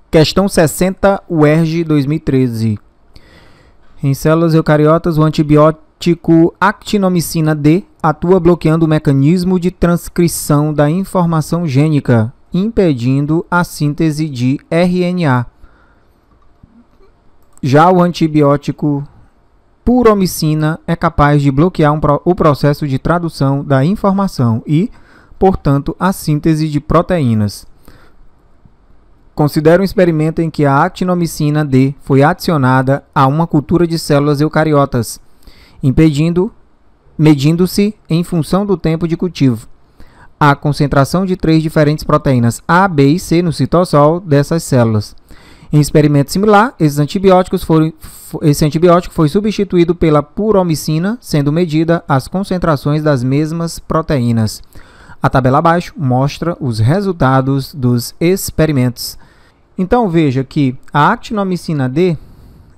Questão 60, UERJ 2013. Em células eucariotas, o antibiótico actinomicina D atua bloqueando o mecanismo de transcrição da informação gênica, impedindo a síntese de RNA. Já o antibiótico puromicina é capaz de bloquear o processo de tradução da informação e, portanto, a síntese de proteínas. Considere um experimento em que a actinomicina D foi adicionada a uma cultura de células eucariotas, medindo-se em função do tempo de cultivo a concentração de 3 diferentes proteínas A, B e C no citosol dessas células. Em experimento similar, esse antibiótico foi substituído pela puromicina, sendo medida as concentrações das mesmas proteínas. A tabela abaixo mostra os resultados dos experimentos. Então veja que a actinomicina D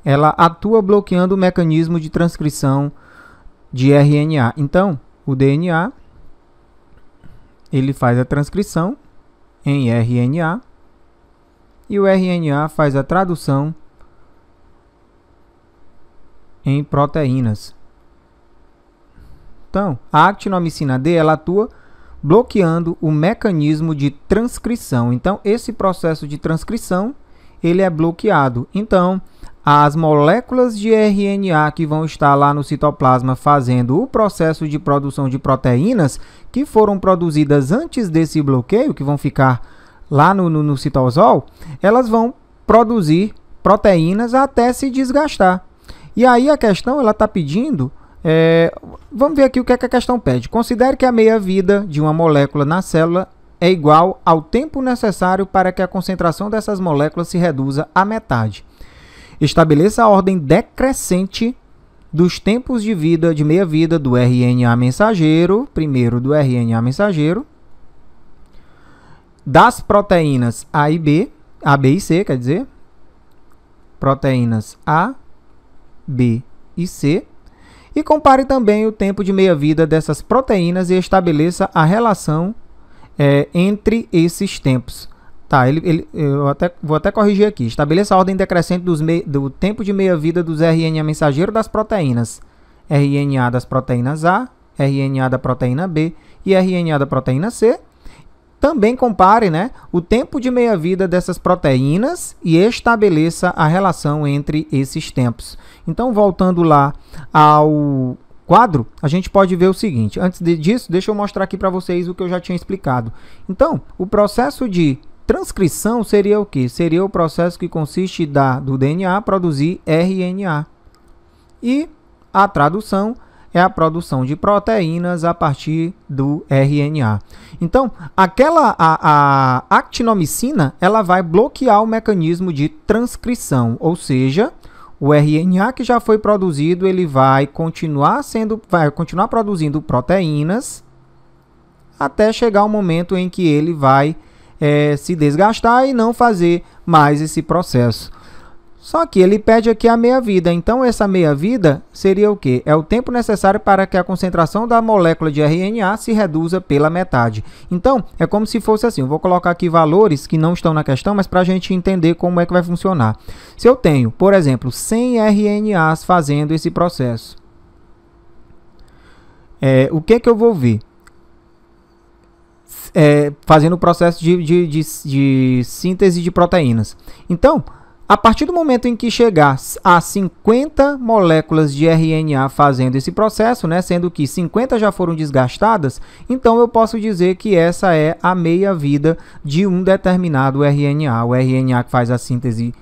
ela atua bloqueando o mecanismo de transcrição de RNA. Então, o DNA ele faz a transcrição em RNA e o RNA faz a tradução em proteínas. Então, a actinomicina D ela atua bloqueando o mecanismo de transcrição. Então, esse processo de transcrição ele é bloqueado. Então, as moléculas de RNA que vão estar lá no citoplasma fazendo o processo de produção de proteínas que foram produzidas antes desse bloqueio, que vão ficar lá no citosol, elas vão produzir proteínas até se desgastar. E aí a questão ela está pedindo, vamos ver aqui o que é que a questão pede. Considere que a meia-vida de uma molécula na célula é igual ao tempo necessário para que a concentração dessas moléculas se reduza à metade. Estabeleça a ordem decrescente dos tempos de vida, de meia-vida do RNA mensageiro, primeiro do RNA mensageiro, das proteínas A e B, A, B e C, quer dizer, proteínas A, B e C, e compare também o tempo de meia-vida dessas proteínas e estabeleça a relação entre esses tempos. Tá, vou até corrigir aqui. Estabeleça a ordem decrescente do tempo de meia-vida dos RNA mensageiro das proteínas. RNA das proteínas A, RNA da proteína B e RNA da proteína C. Também compare, né, o tempo de meia-vida dessas proteínas e estabeleça a relação entre esses tempos. Então, voltando lá ao quadro, a gente pode ver o seguinte. Antes disso, deixa eu mostrar aqui para vocês o que eu já tinha explicado. Então, o processo de transcrição seria o quê? Seria o processo que consiste do DNA produzir RNA. E a tradução é a produção de proteínas a partir do RNA. Então, a actinomicina ela vai bloquear o mecanismo de transcrição, ou seja, o RNA que já foi produzido, ele vai continuar produzindo proteínas até chegar o momento em que ele vai se desgastar e não fazer mais esse processo. Só que ele pede aqui a meia-vida. Então, essa meia-vida seria o quê? É o tempo necessário para que a concentração da molécula de RNA se reduza pela metade. Então, é como se fosse assim. Eu vou colocar aqui valores que não estão na questão, mas para a gente entender como é que vai funcionar. Se eu tenho, por exemplo, 100 RNAs fazendo esse processo, o que eu vou ver? Fazendo o processo de síntese de proteínas. Então, a partir do momento em que chegar a 50 moléculas de RNA fazendo esse processo, né, sendo que 50 já foram desgastadas, então eu posso dizer que essa é a meia-vida de um determinado RNA. O RNA que faz a síntese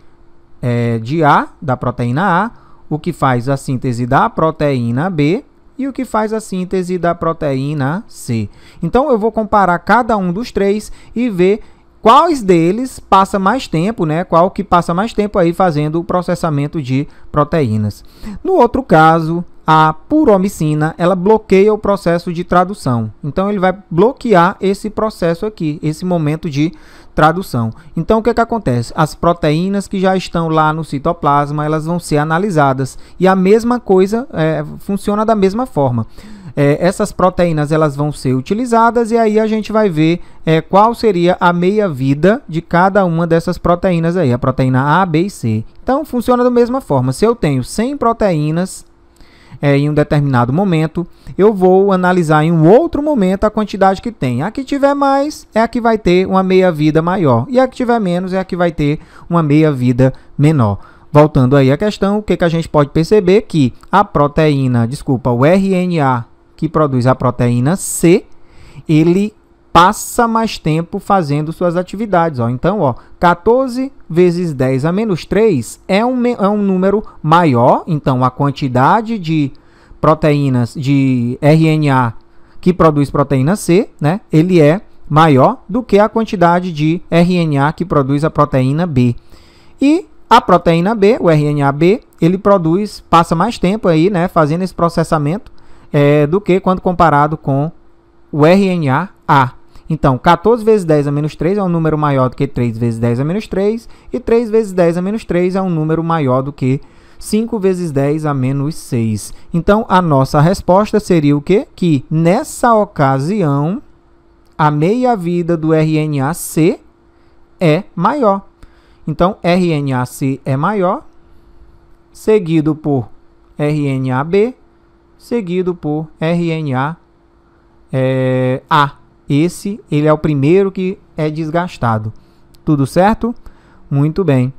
de A, da proteína A, o que faz a síntese da proteína B e o que faz a síntese da proteína C. Então, eu vou comparar cada um dos três e ver quais deles passa mais tempo, né? Qual que passa mais tempo aí fazendo o processamento de proteínas. No outro caso, a puromicina, ela bloqueia o processo de tradução. Então, ele vai bloquear esse processo aqui, esse momento de tradução. Então, o que acontece? As proteínas que já estão lá no citoplasma, elas vão ser analisadas. E a mesma coisa funciona da mesma forma. Essas proteínas elas vão ser utilizadas e aí a gente vai ver qual seria a meia-vida de cada uma dessas proteínas aí, a proteína A, B e C. Então, funciona da mesma forma. Se eu tenho 100 proteínas em um determinado momento, eu vou analisar em um outro momento a quantidade que tem. A que tiver mais é a que vai ter uma meia-vida maior e a que tiver menos é a que vai ter uma meia-vida menor. Voltando aí à questão, o que a gente pode perceber? Que a proteína, o RNA que produz a proteína C, ele passa mais tempo fazendo suas atividades. Então, 14 vezes 10 a menos 3 é um número maior. Então, a quantidade de proteínas de RNA que produz proteína C, né, ele é maior do que a quantidade de RNA que produz a proteína B. E a proteína B, o RNA B, ele passa mais tempo aí, né, fazendo esse processamento do que quando comparado com o RNA A. Então, 14 vezes 10 a menos 3 é um número maior do que 3 vezes 10 a menos 3, e 3 vezes 10 a menos 3 é um número maior do que 5 vezes 10 a menos 6. Então, a nossa resposta seria o quê? Que, nessa ocasião, a meia-vida do RNA-C é maior. Então, RNA-C é maior, seguido por RNA-B, seguido por RNA A. Ele é o primeiro que é desgastado. Tudo certo? Muito bem.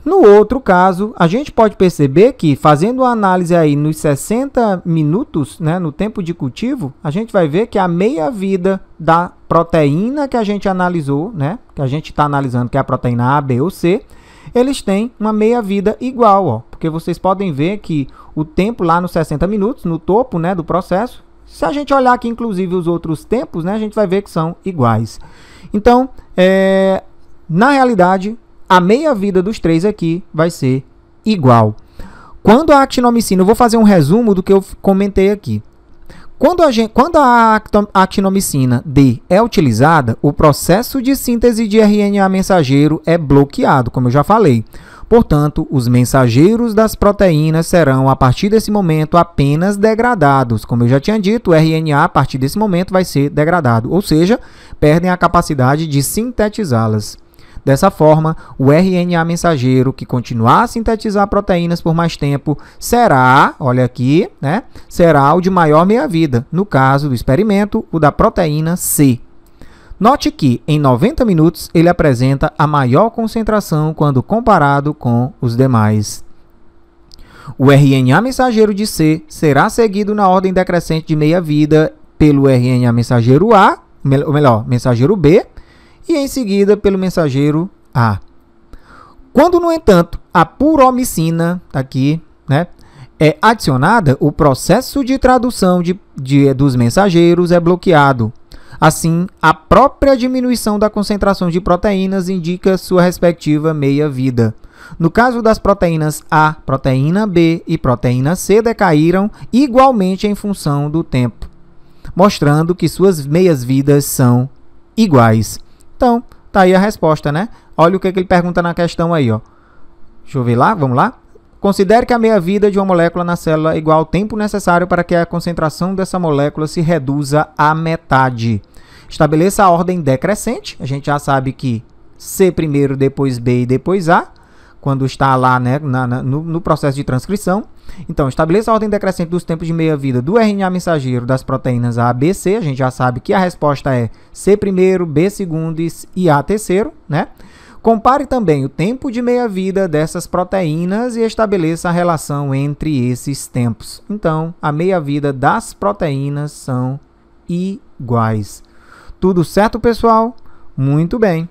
No outro caso, a gente pode perceber que, fazendo a análise aí nos 60 minutos, né, no tempo de cultivo, a gente vai ver que a meia-vida da proteína que a gente analisou, né, que a gente está analisando, que é a proteína A, B ou C, eles têm uma meia-vida igual, porque vocês podem ver que o tempo lá nos 60 minutos, no topo, né, do processo, se a gente olhar aqui, inclusive, os outros tempos, né, a gente vai ver que são iguais. Então, na realidade, a meia-vida dos três aqui vai ser igual. Quando a actinomicina, eu vou fazer um resumo do que eu comentei aqui. Quando a actinomicina D é utilizada, o processo de síntese de RNA mensageiro é bloqueado, como eu já falei. Portanto, os mensageiros das proteínas serão, a partir desse momento, apenas degradados. Como eu já tinha dito, o RNA, a partir desse momento, vai ser degradado, ou seja, perdem a capacidade de sintetizá-las. Dessa forma, o RNA mensageiro que continuar a sintetizar proteínas por mais tempo será, olha aqui, né, será o de maior meia-vida, no caso do experimento, o da proteína C. Note que, em 90 minutos, ele apresenta a maior concentração quando comparado com os demais. O RNA mensageiro de C será seguido na ordem decrescente de meia-vida pelo RNA mensageiro A, ou melhor, mensageiro B, e em seguida pelo mensageiro A. Quando, no entanto, a puromicina, aqui, né, é adicionada, o processo de tradução dos mensageiros é bloqueado. Assim, a própria diminuição da concentração de proteínas indica sua respectiva meia-vida. No caso das proteínas A, proteína B e proteína C decaíram igualmente em função do tempo, mostrando que suas meias-vidas são iguais. Então, tá aí a resposta, né? Olha o que ele pergunta na questão aí, ó. Deixa eu ver lá, vamos lá. Considere que a meia-vida de uma molécula na célula é igual ao tempo necessário para que a concentração dessa molécula se reduza à metade. Estabeleça a ordem decrescente. A gente já sabe que C primeiro, depois B e depois A, quando está lá, né, no processo de transcrição. Então, estabeleça a ordem decrescente dos tempos de meia-vida do RNA mensageiro das proteínas A, B, C. A gente já sabe que a resposta é C primeiro, B segundo e A terceiro, né? Compare também o tempo de meia-vida dessas proteínas e estabeleça a relação entre esses tempos. Então, a meia-vida das proteínas são iguais. Tudo certo, pessoal? Muito bem.